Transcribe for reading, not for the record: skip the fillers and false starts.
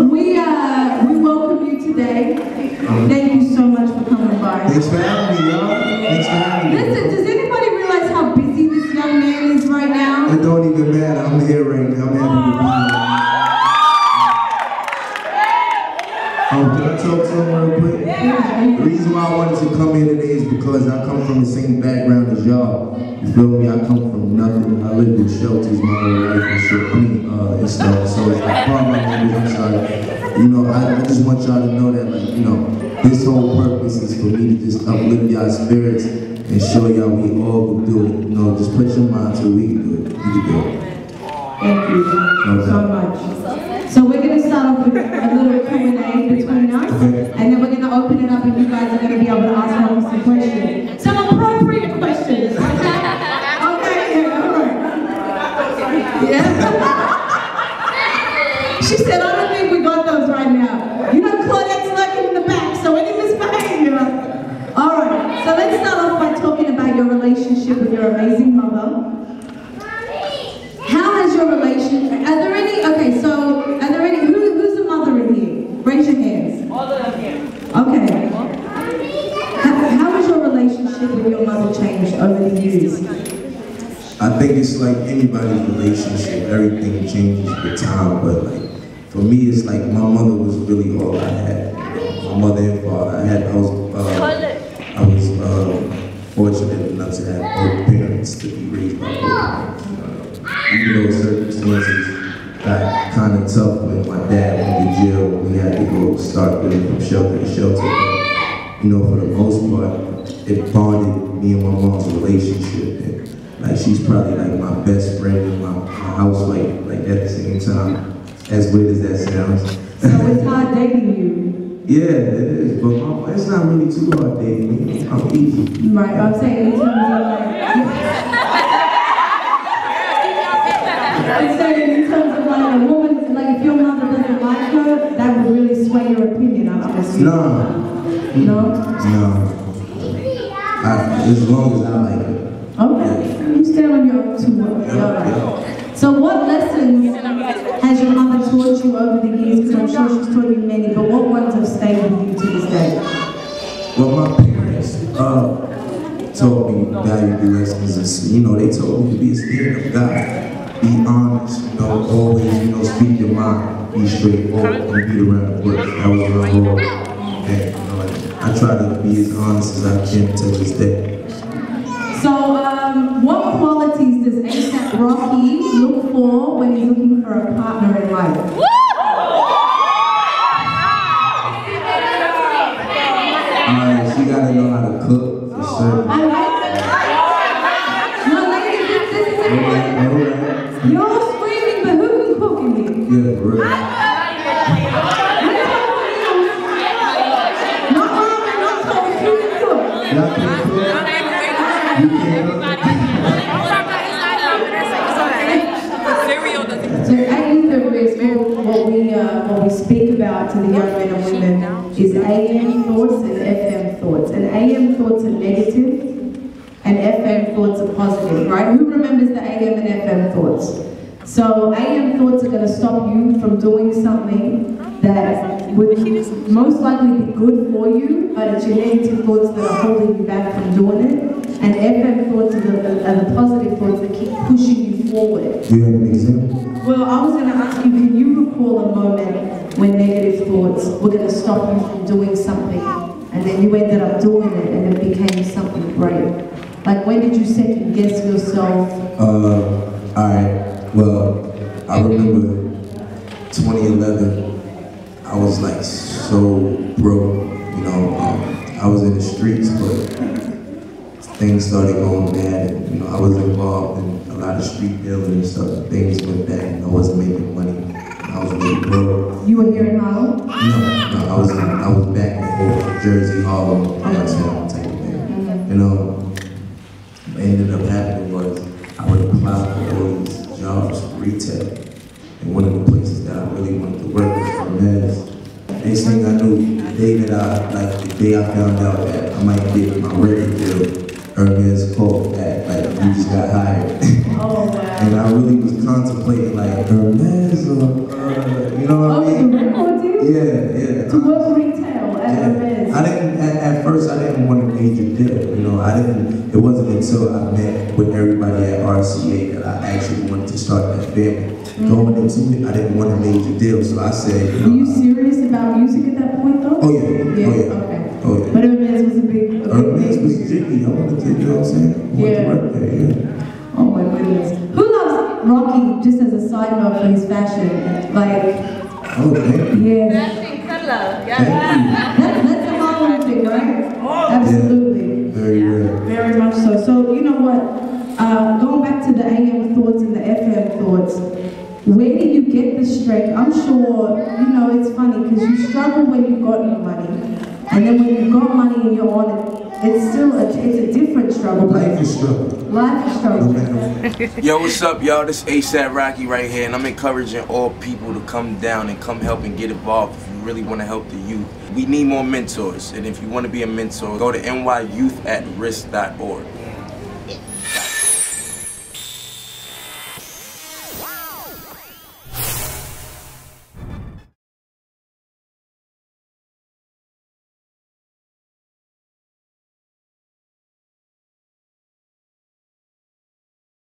We welcome you today. Thank you so much for coming by. Thanks for having me, y'all. Thanks for having me. Listen, does anybody realize how busy this young man is right now? It don't even matter. I'm here right now. I'm happy to be here. Can I talk to him real quick? Yeah. The reason why I wanted to come here today is because I come from the same background as y'all. You feel me? I come from nothing. I lived in shelters my whole life and shit. And stuff. So it's like, pardon my language, I'm sorry. You know, I just want y'all to know that, like, you know, this whole purpose is for me to just uplift y'all spirits and show y'all we all can do it. You know, just put your mind to it. We can do it. We can do it. Thank you so much. So we're going to start off with a little Q&A between us, and then we're going to open it up and you guys are going to be able to ask us some questions. Some appropriate questions. Okay, yeah, all right. Yeah? She said, I don't think we got those right now. You know Claudette's lurking in the back, so any misbehavior. All right, so let's start off by talking about your relationship with your amazing mother. How has your relationship, are there any, who's the mother in here? Raise your hands. All of them here. Okay. How has your relationship with your mother changed over the years? I think it's like anybody's relationship, everything changes with time, but like, for me it's like my mother was really all I had. My mother and father, I was fortunate enough to have both parents to be raised by both parents. Even though circumstances got kind of tough when my dad went to jail, we had to go start living from shelter to shelter. But, you know, for the most part, it bonded me and my mom's relationship. And, like, she's probably like my best friend and my housewife, like at the same time. As weird as that sounds. So it's hard dating you? Yeah, it is, but it's not really too hard dating me. I'm easy. Right, I'm saying in terms of like... I'm saying in terms of like a woman, like if your mother doesn't like her, that would really sway your opinion, I'm assuming. No. As long as I like her. Okay, you stand on your own two words. Yeah. So what lessons has your mother taught you over the years? Because I'm sure she's taught you many, but what ones have stayed with you to this day? Well, my parents taught me valuable lessons. You know, they told me to be a student of God. Be honest, you know, always, you know, speak your mind, be straightforward, and beat around the bush. That was my whole thing, you know, like, I try to be as honest as I can to this day. So, what qualities does A$AP Rocky look for when he's looking for a partner in life? She gotta know how to cook, for sure. I like that. No, ladies, this is important. You're all screaming, but who can cook in here? Yeah, for real. Not ramen, not toast, who can cook? Y'all can't cook? You can't cook? So what we speak about to the young men and women is AM thoughts and FM thoughts. And AM thoughts are negative and FM thoughts are positive, right? Who remembers the AM and FM thoughts? So AM thoughts are going to stop you from doing something that would most likely be good for you, but it's your negative thoughts that are holding you back from doing it. And FM thoughts are the positive thoughts that keep pushing you forward. Do you have an example? Well, I was going to ask you, can you recall a moment when negative thoughts were going to stop you from doing something, and then you ended up doing it, and it became something great? Like, when did you second guess yourself? Alright, well, I remember 2011, I was like so broke, you know, I was in the streets, but things started going bad, and, you know, I was involved in a lot of street dealing and stuff, and things went bad, and I wasn't making money, and I was really broke. You were here in Harlem? No, I was back and forth from Jersey, Harlem, downtown type of thing. You know, what ended up happening was I would apply for all these jobs, retail, and one of the places that I really wanted to work was Hermes. Next thing I knew, the day I found out that I might get my record deal, Hermes called back, like, you just got hired. Oh, wow. And I really was contemplating, like, Hermes, or, you know what I mean? Yeah. To work retail at Hermes. I didn't, at first I didn't want a major deal, you know, it wasn't until I met with everybody at RCA that I actually wanted to start that family. Going into it, I didn't want a major deal, so I said, Were you serious about music at that point though? Oh yeah. Okay. Oh yeah. But Hermes was a big Hermes was jiggy, I wanted to, you know what I'm saying? I wanted to work there, yeah. Oh my goodness. Who loves Rocky, just as a side note, for his fashion? Like, oh, thank you. Yeah. Matching color. That's a Harlem thing, right? Absolutely. Yeah, very rare. Very much so. So, you know what? Going back to the AM thoughts and the FM thoughts, where do you get the strength? I'm sure, you know, it's funny because you struggle when you've got no money. And then when you've got money and you're on it, it's still it's a different struggle. Life is struggle. Life is struggle. Yo, what's up, y'all? This ASAP Rocky right here, and I'm encouraging all people to come down and come help and get involved if you really want to help the youth. We need more mentors, and if you want to be a mentor, go to nyyouth@risk.org.